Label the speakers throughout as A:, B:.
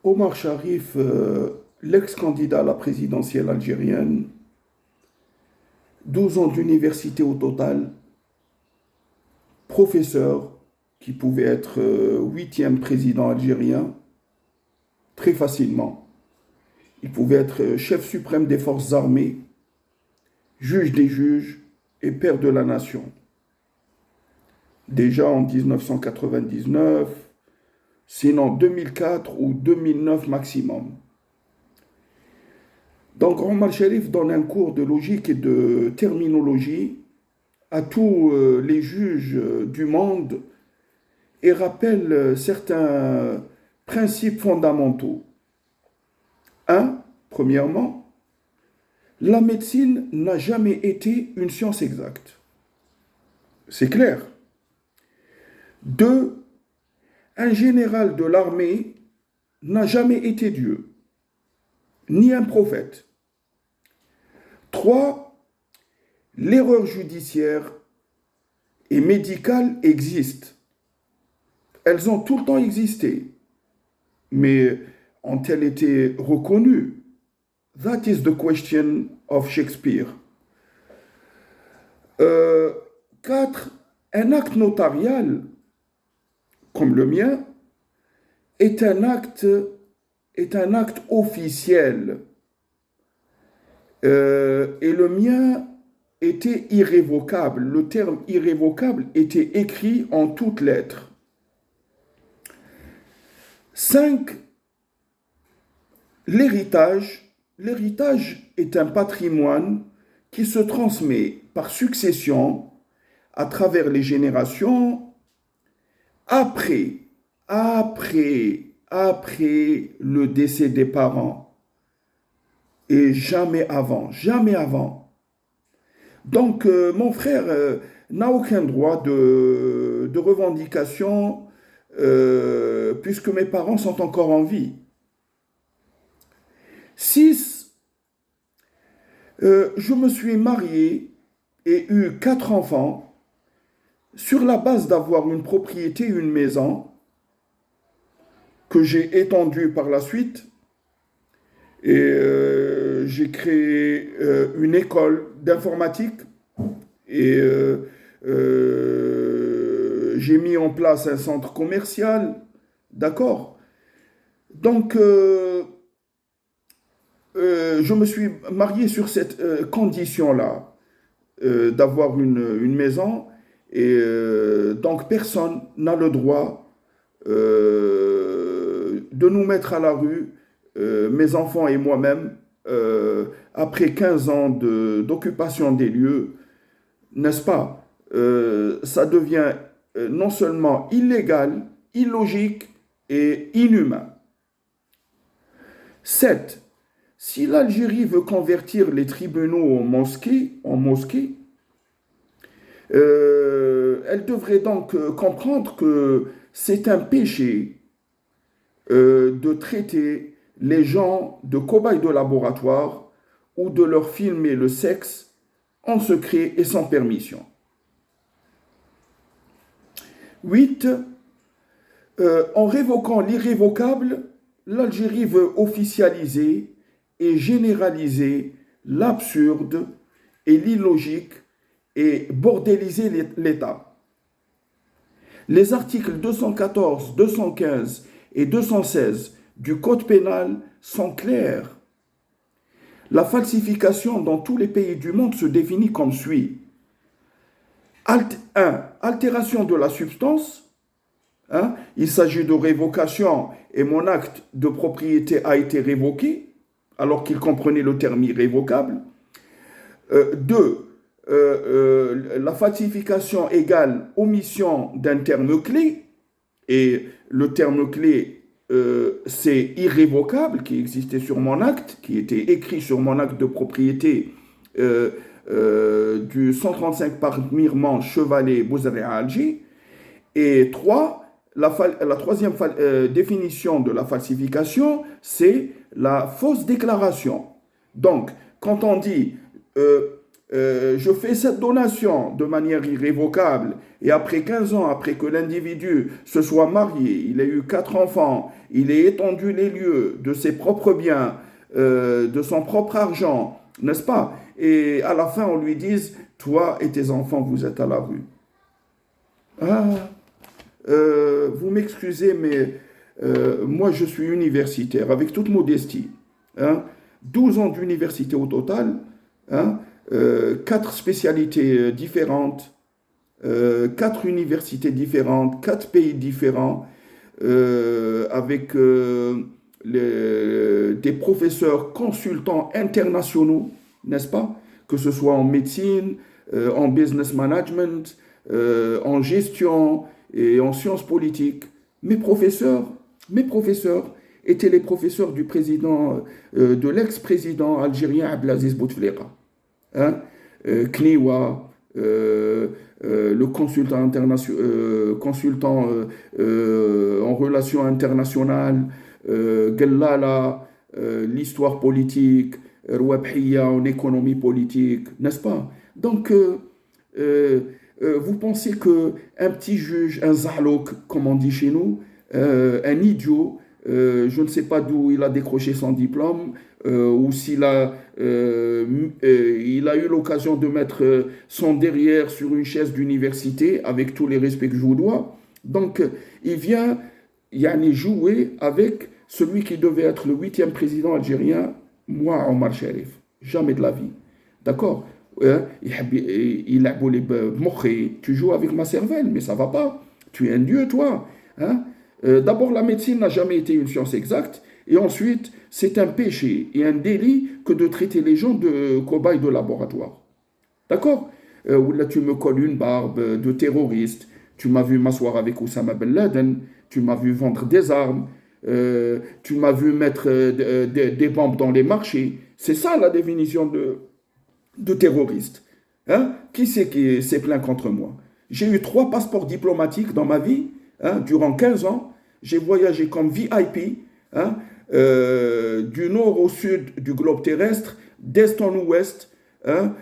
A: Omar Sharif, l'ex-candidat à la présidentielle algérienne, 12 ans d'université au total, professeur qui pouvait être huitième président algérien très facilement. Il pouvait être chef suprême des forces armées, juge des juges et père de la nation. Déjà en 1999, sinon 2004 ou 2009 maximum. Donc Omar Sharif donne un cours de logique et de terminologie à tous les juges du monde et rappelle certains principes fondamentaux. Un, premièrement, la médecine n'a jamais été une science exacte. C'est clair. Deux, un général de l'armée n'a jamais été Dieu, ni un prophète. Trois, l'erreur judiciaire et médicale existent. Elles ont tout le temps existé, mais ont-elles été reconnues? That is the question of Shakespeare. Quatre, un acte notarial, comme le mien, est un acte officiel. Et le mien était irrévocable. Le terme irrévocable était écrit en toutes lettres. 5. L'héritage. L'héritage est un patrimoine qui se transmet par succession à travers les générations après le décès des parents et jamais avant, jamais avant. Donc, mon frère n'a aucun droit de revendication puisque mes parents sont encore en vie. 6. Je me suis marié et eu 4 enfants sur la base d'avoir une propriété, une maison que j'ai étendue par la suite et j'ai créé une école d'informatique et j'ai mis en place un centre commercial, d'accord? Donc, je me suis marié sur cette condition-là, d'avoir une maison, et donc personne n'a le droit de nous mettre à la rue, mes enfants et moi-même, après 15 ans d'occupation des lieux, n'est-ce pas? Ça devient non seulement illégal, illogique et inhumain. 7. Si l'Algérie veut convertir les tribunaux en mosquées, elle devrait donc comprendre que c'est un péché de traiter les gens de cobayes de laboratoire ou de leur filmer le sexe en secret et sans permission. 8. En révoquant l'irrévocable, l'Algérie veut officialiser et généraliser l'absurde et l'illogique et bordéliser l'État. Les articles 214, 215 et 216 du Code pénal sont clairs. La falsification dans tous les pays du monde se définit comme suit. 1. Altération de la substance. Il s'agit de révocation et mon acte de propriété a été révoqué alors qu'il comprenait le terme irrévocable. 2. La falsification égale omission d'un terme clé, et le terme clé, c'est irrévocable, qui existait sur mon acte, qui était écrit sur mon acte de propriété du 135 par Mirman Chevalet Bouzeré Alger. Et 3. La troisième définition de la falsification, c'est la fausse déclaration. Donc, quand on dit je fais cette donation de manière irrévocable et après 15 ans, après que l'individu se soit marié, il ait eu 4 enfants, il ait étendu les lieux de ses propres biens, de son propre argent, n'est-ce pas? Et à la fin, on lui dise, toi et tes enfants, vous êtes à la rue. Ah, vous m'excusez, mais moi, je suis universitaire, avec toute modestie. Hein, 12 ans d'université au total, hein, 4 spécialités différentes, 4 universités différentes, 4 pays différents, avec des professeurs consultants internationaux, n'est-ce pas? Que ce soit en médecine, en business management, en gestion et en sciences politiques. Mes professeurs étaient les professeurs du président, de l'ex-président algérien Abdelaziz Bouteflika. Hein? Kniwa, le consultant en relations internationales, Gellala, l'histoire politique, Rouabhiya en économie politique, n'est-ce pas? Donc, vous pensez qu'un petit juge, un zahlouk, comme on dit chez nous, un idiot, je ne sais pas d'où il a décroché son diplôme, ou s'il a, il a eu l'occasion de mettre son derrière sur une chaise d'université, avec tous les respects que je vous dois. Donc, il vient jouer avec celui qui devait être le 8e président algérien, moi, Omar Sharif. Jamais de la vie. D'accord? Il a beau tu joues avec ma cervelle, mais ça va pas. Tu es un dieu, toi. Hein? D'abord, la médecine n'a jamais été une science exacte, et ensuite, c'est un péché et un délit que de traiter les gens de cobayes de laboratoire. D'accord? Ou là, tu me colles une barbe de terroriste, tu m'as vu m'asseoir avec Oussama Ben Laden, tu m'as vu vendre des armes, tu m'as vu mettre des bombes dans les marchés. C'est ça la définition de terroriste. Hein? Qui c'est qui s'est plaint contre moi? J'ai eu 3 passeports diplomatiques dans ma vie, hein, durant 15 ans. J'ai voyagé comme VIP, hein, du nord au sud du globe terrestre, d'est en ouest, hein,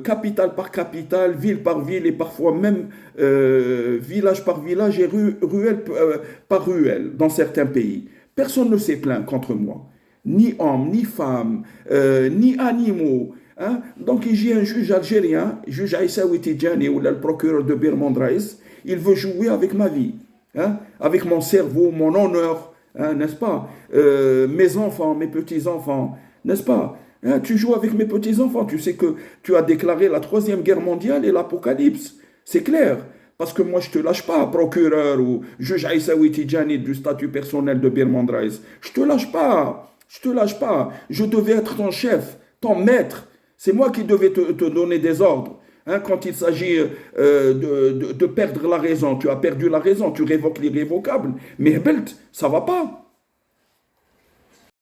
A: capitale par capitale, ville par ville et parfois même village par village et ruelle par ruelle dans certains pays. Personne ne s'est plaint contre moi. Ni hommes, ni femmes, ni animaux. Hein? Donc, j'ai un juge algérien, juge Aïssaoui Tidjani, ou le procureur de Birmond Raïs, il veut jouer avec ma vie, hein? Avec mon cerveau, mon honneur, hein, n'est-ce pas? Mes enfants, mes petits-enfants, n'est-ce pas? Hein? Tu joues avec mes petits-enfants, tu sais que tu as déclaré la 3e guerre mondiale et l'apocalypse, c'est clair. Parce que moi, je ne te lâche pas, procureur ou juge Aïssaoui Tidjani du statut personnel de Birmond Raïs. Je ne te lâche pas, je ne te lâche pas. Je devais être ton chef, ton maître. C'est moi qui devais te donner des ordres. Hein, quand il s'agit de perdre la raison, tu as perdu la raison, tu révoques l'irrévocable. Mais Belt, ça ne va pas.